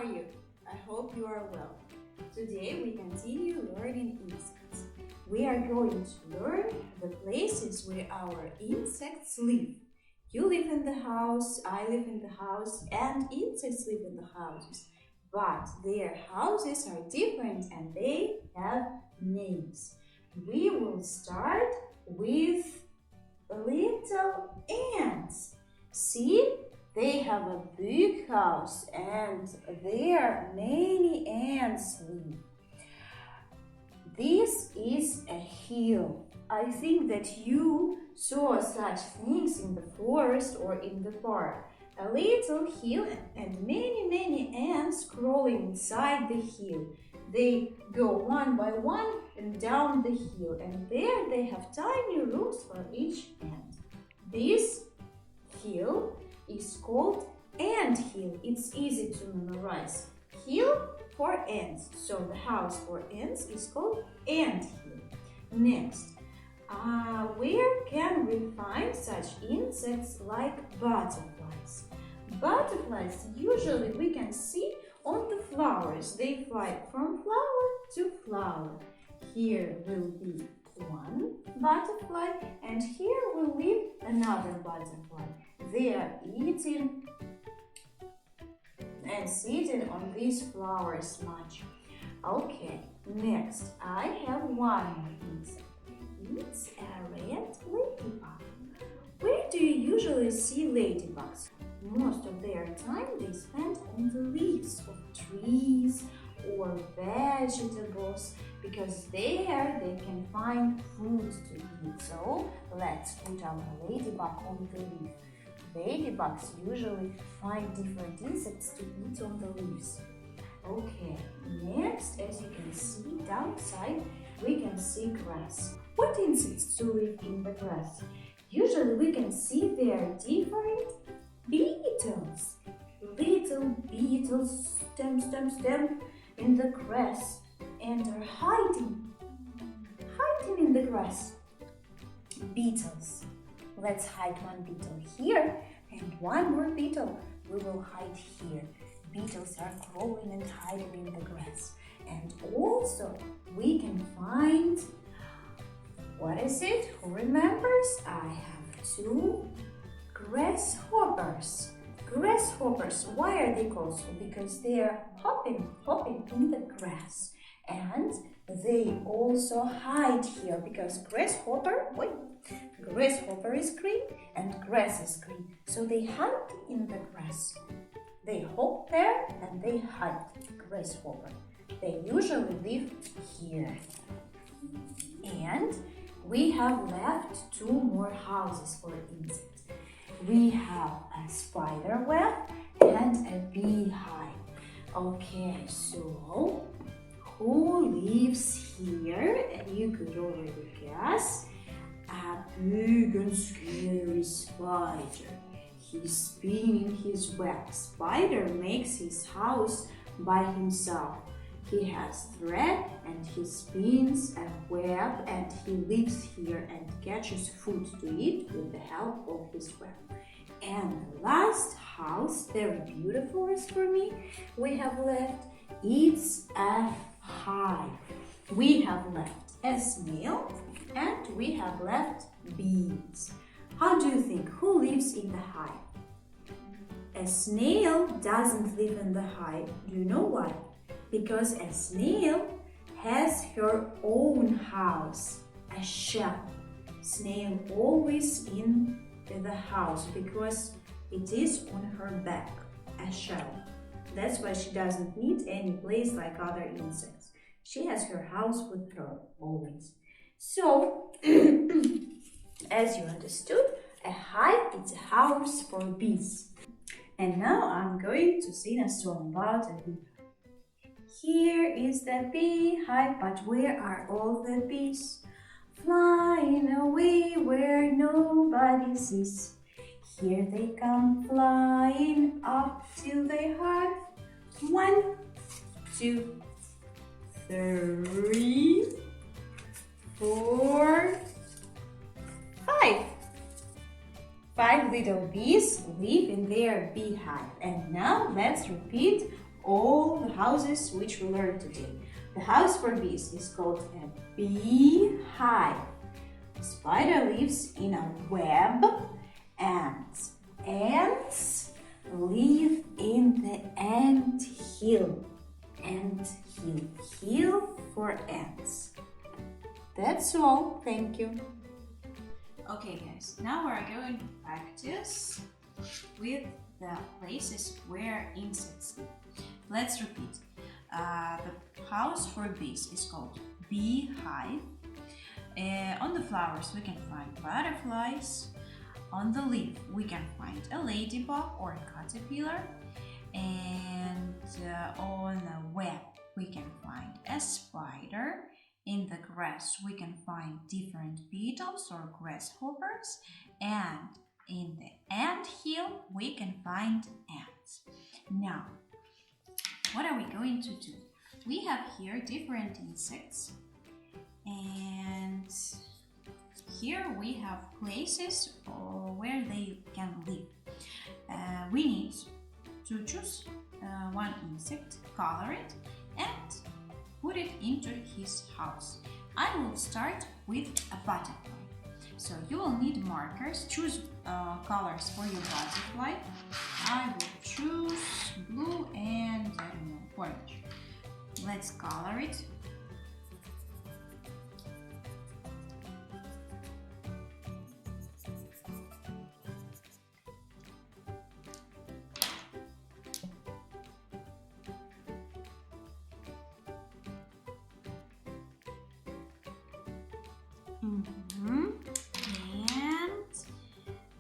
are you? I hope you are well. Today we continue learning insects. We are going to learn the places where our insects live. You live in the house, I live in the house, and insects live in the houses. But their houses are different and they have names. We will start with little ants. See? They have a big house and there many ants live. This is a hill. I think that you saw such things in the forest or in the park. A little hill and many ants crawling inside the hill. They go one by one and down the hill, and there they have tiny rooms for each ant. This hill is called ant hill. It's easy to memorize. Hill for ants. So the house for ants is called ant hill. Next, where can we find such insects like butterflies? Butterflies usually we can see on the flowers. They fly from flower to flower. Here will be one butterfly and here will live another butterfly. They are eating and sitting on these flowers much. Okay, next I have one more insect. It's a red ladybug. Where do you usually see ladybugs? Most of their time they spend on the leaves of trees or vegetables because there they can find food to eat. So let's put our ladybug on the leaf. Ladybugs usually find different insects to eat on the leaves. Okay, next, as you can see downside, we can see grass. What insects do live in the grass? Usually we can see there are different beetles. Little beetles stem in the grass and are hiding in the grass. Beetles. Let's hide one beetle here and one more beetle we will hide here. Beetles are crawling and hiding in the grass. And also we can find, what is it? Who remembers? I have two grasshoppers. Grasshoppers, why are they called so? Because they are hopping in the grass. And they also hide here because grasshopper is green and grass is green. So they hide in the grass. They hop there and they hide. Grasshopper. They usually live here. And we have left two more houses for insects. We have a spider web and a beehive. Okay, so who lives here? And you could already guess. A big and scary spider. He's spinning his web. Spider makes his house by himself. He has thread and he spins a web and he lives here and catches food to eat with the help of his web. And the last house, very beautiful as for me, we have left, it's a hive. We have left a snail and we have left bees. How do you think? Who lives in the hive? A snail doesn't live in the hive. Do you know why? Because a snail has her own house, a shell. Snail always in the house because it is on her back, a shell. That's why she doesn't need any place like other insects. She has her house with her always. So, as you understood, a hive is a house for bees. And now I'm going to sing a song about a bee. Here is the beehive, but where are all the bees? Flying away where nobody sees. Here they come flying up till they have 1, 2, 3, 4, 5. 5 little bees live in their beehive. And now let's repeat all the houses which we learned today. The house for bees is called a beehive. The spider lives in a web, and ants live in the ant hill. Ant hill. Hill for ants. That's all. Thank you. Okay guys, now we're going to practice with the places where insects live. Let's repeat. The house for bees is called beehive. On the flowers we can find butterflies. On the leaf we can find a ladybug or a caterpillar. And on the web we can find a spider. In the grass we can find different beetles or grasshoppers, and in the ant hill we can find ants. Now, what are we going to do? We have here different insects, and here we have places where they can live. We need to choose one insect, color it, and put it into his house. I will start with a butterfly. So you will need markers. Choose colors for your butterfly. I will choose blue and orange. Let's color it. And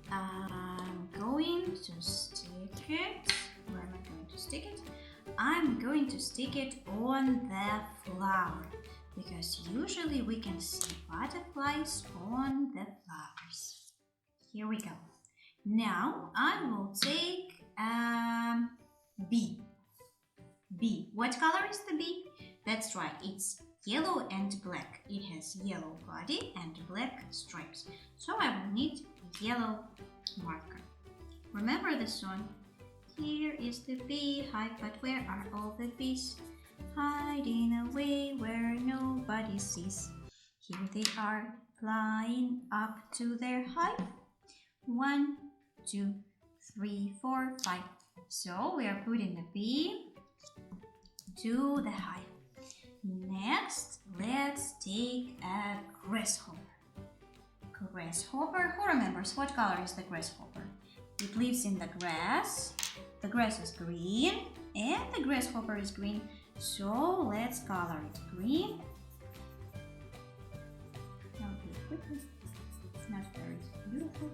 I'm going to stick it. Where am I going to stick it? I'm going to stick it on the flower, because usually we can see butterflies on the flowers. Here we go. Now I will take a bee. Bee. What color is the bee? That's right, it's yellow and black. It has yellow body and black stripes. So I will need a yellow marker. Remember the song? Here is the beehive, but where are all the bees? Hiding away where nobody sees. Here they are, flying up to their hive. 1, 2, 3, 4, 5. So we are putting the bee to the hive. Next, let's take a grasshopper. Grasshopper, who remembers what color is the grasshopper? It lives in the grass. The grass is green and the grasshopper is green. So let's color it green. Not very beautiful.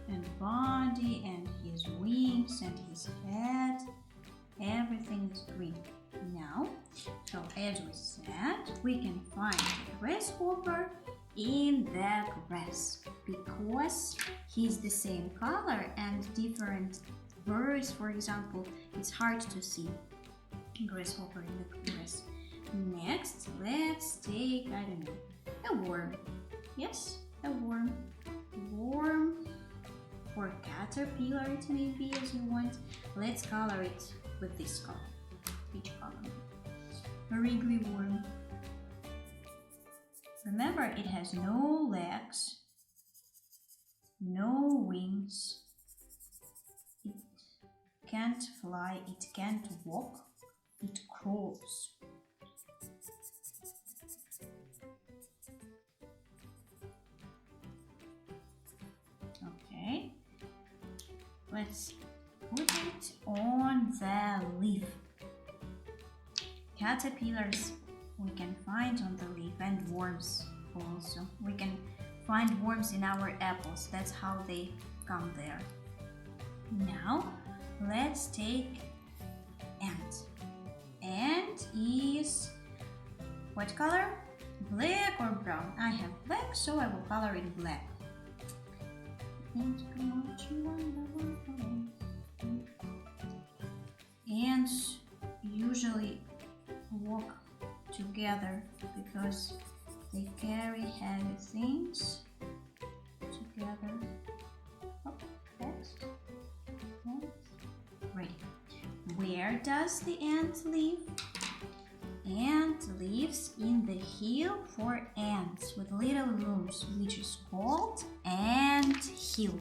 And body and his wings and his head, everything is green. Now, so as we said, we can find the grasshopper in the grass because he's the same color, and different birds, for example, it's hard to see grasshopper in the grass. Next, let's take, I don't know, a worm. Yes, a worm. Worm or caterpillar, it may be, as you want. Let's color it with this color. Which color? A wriggly worm. Remember, it has no legs, no wings. It can't fly, it can't walk, it crawls. Okay, let's put it on the leaf. Caterpillars we can find on the leaf, and worms also. We can find worms in our apples. That's how they come there. Now let's take ant. Ant is what color? Black or brown? I have black, so I will color it black. Ants usually walk together because they carry heavy things together. Oh, that's ready. Where does the ant live? Ant lives in the hill for ants with little rooms, which is called ant hill.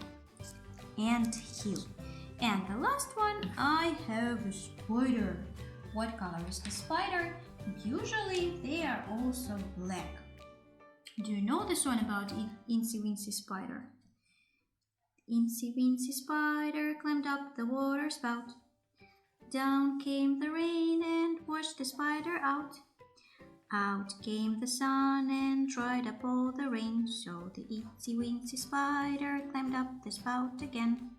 Ant hill. And the last one, I have a spider. What color is the spider? Usually they are also black. Do you know this one about Incy Wincy spider? Incy Wincy spider climbed up the water spout. Down came the rain and washed the spider out. Out came the sun and dried up all the rain. So the Incy Wincy spider climbed up the spout again.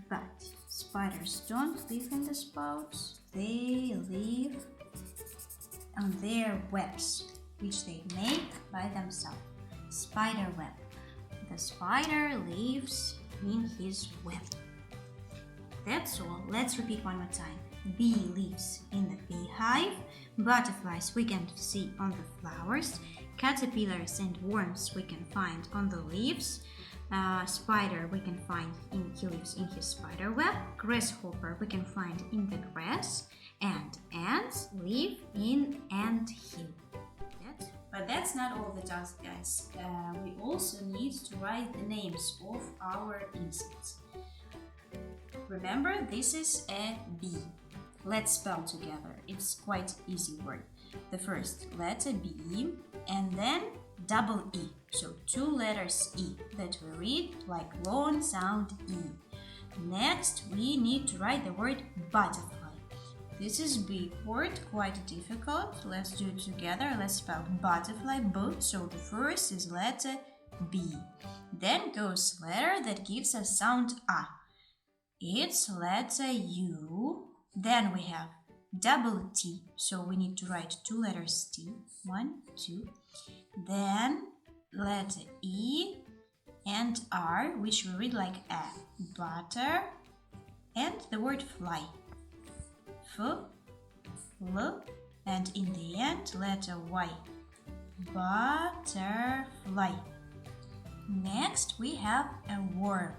But spiders don't live in the spouts. They live on their webs, which they make by themselves. Spider web. The spider lives in his web. That's all. Let's repeat one more time. Bee lives in the beehive. Butterflies we can see on the flowers. Caterpillars and worms we can find on the leaves. Spider we can find he lives in his spider web. Grasshopper we can find in the grass. And ants live in ant hill. But that's not all the task, guys. We also need to write the names of our insects. Remember, this is a bee. Let's spell together. It's quite easy word. The first letter B and then double E. So 2 letters E that we read like long sound E. Next, we need to write the word butterfly. This is big word, quite difficult. Let's do it together. Let's spell butterfly, B. So the first is letter B. Then goes letter that gives us sound A. It's letter U. Then we have double T. So we need to write 2 letters T. 1, 2. Then letter E and R, which we read like a. Butter. And the word fly. F, L, and in the end, letter Y. Butterfly. Next, we have a worm.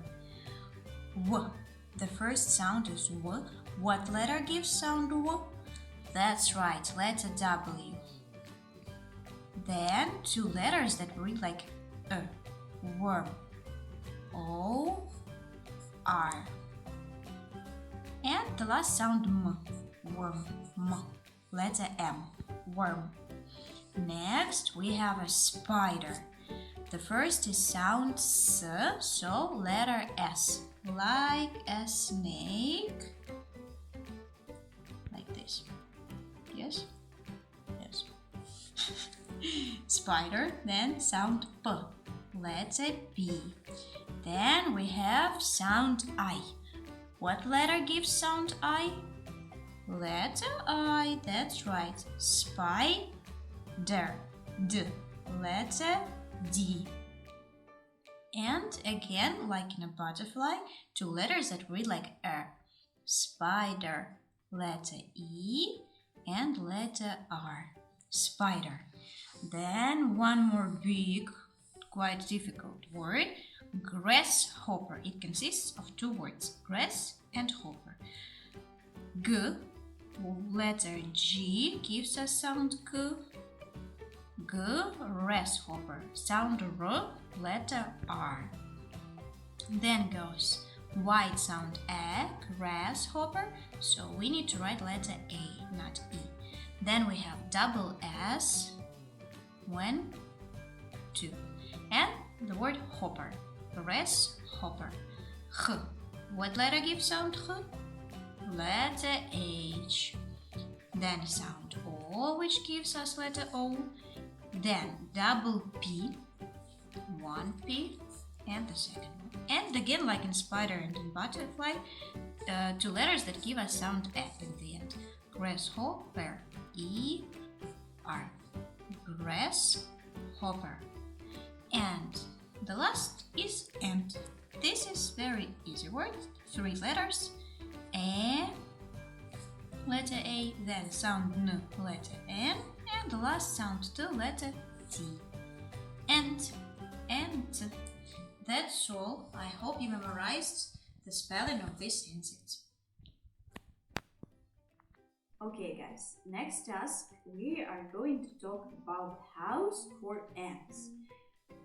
W. The first sound is W. What letter gives sound W? That's right, letter W. Then 2 letters that read like a. Worm. O, R. And the last sound M. Worm. M. Letter M. Worm. Next, we have a spider. The first is sound S, so letter S. Like a snake. Like this. Yes? Yes. Spider. Then sound P. Letter P. Then we have sound I. What letter gives sound I? Letter I, that's right. Spider. D. Letter D. And again, like in a butterfly, 2 letters that read like R. Spider. Letter E and letter R. Spider. Then one more big, quite difficult word. Grasshopper. It consists of 2 words, grass and hopper. G, letter G gives us sound G. Grasshopper. Sound R, letter R. Then goes white sound A, grasshopper. So we need to write letter A, not E. Then we have double S, 1, 2. And the word hopper. Grasshopper. H. What letter gives sound H? Letter H. Then sound O, which gives us letter O. Then double P, 1 P, and the second one. And again, like in spider and in butterfly, 2 letters that give us sound F in the end. Grasshopper. E, R. Grasshopper. And the last is ant. This is very easy word. 3 letters. A, letter A, then sound N, letter N, and the last sound T, letter T. Ant. That's all. I hope you memorized the spelling of this insect. Okay guys, next task we are going to talk about house for ants.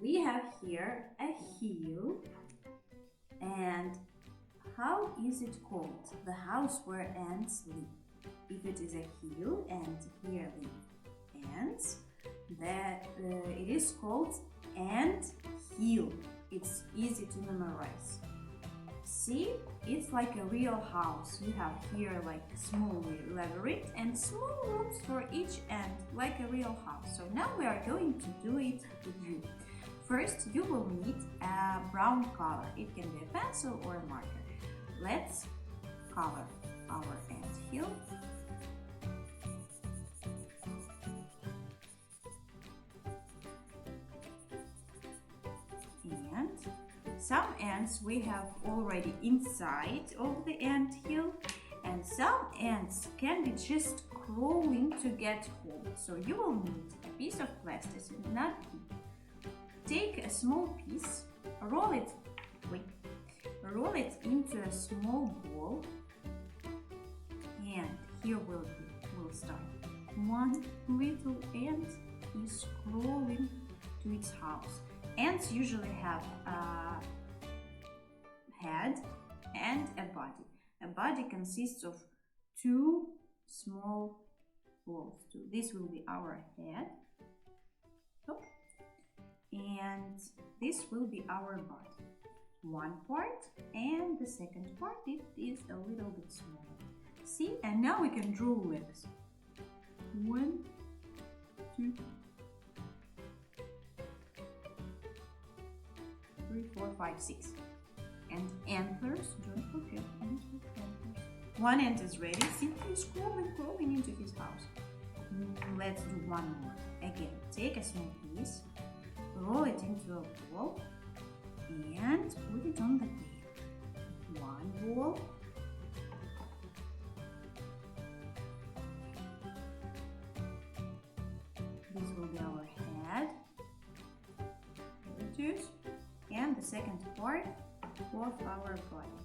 We have here a hill, and how is it called? The house where ants live. If it is a hill and here live ants, it is called ant hill. It's easy to memorize. See, it's like a real house. You have here like small labyrinth and small rooms for each ant, like a real house. So now we are going to do it with you. First, you will need a brown color. It can be a pencil or a marker. Let's color our ant hill. And some ants we have already inside of the ant hill, and some ants can be just crawling to get home. So you will need a piece of plastic, not big. Take a small piece, roll it into a small ball, and here we'll start. One little ant is crawling to its house. Ants usually have a head and a body. A body consists of two small balls. So this will be our head. And this will be our body. One part, and the second part, it is a little bit smaller. See, and now we can draw legs. 1, 2, 3, 4, 5, 6. And antlers, don't forget antlers. One ant is ready. See, he's crawling into his house. Let's do one more. Again, take a small piece, roll it into a ball, and put it on the paper. One ball, this will be our head, and the second part of our body.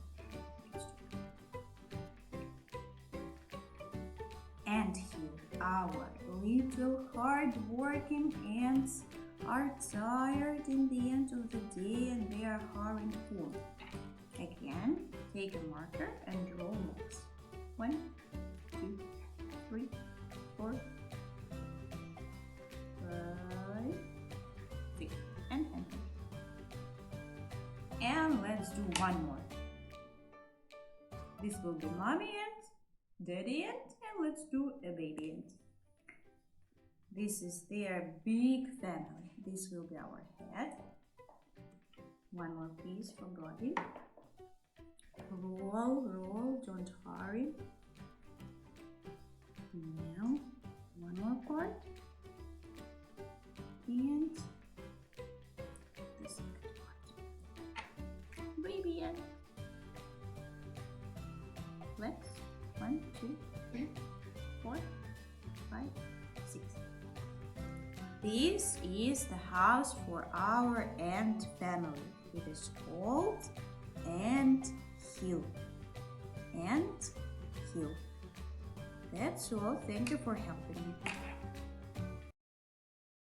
And here, our little hard-working ants are tired in the end of the day and they are hurrying home. Again, take a marker and draw legs. 1, 2, 3, 4, 5, 6, and enter. And let's do one more. This will be mommy ant, daddy ant, and let's do a baby ant. This is their big family. This will be our head. One more piece for body. Roll, don't hurry. Now, one more part. And the second part. Baby ant. Legs. 1, 2, 3, 4, 5, 6. This is the house for our ant family. It is called ant hill. Ant hill. That's all. Thank you for helping me.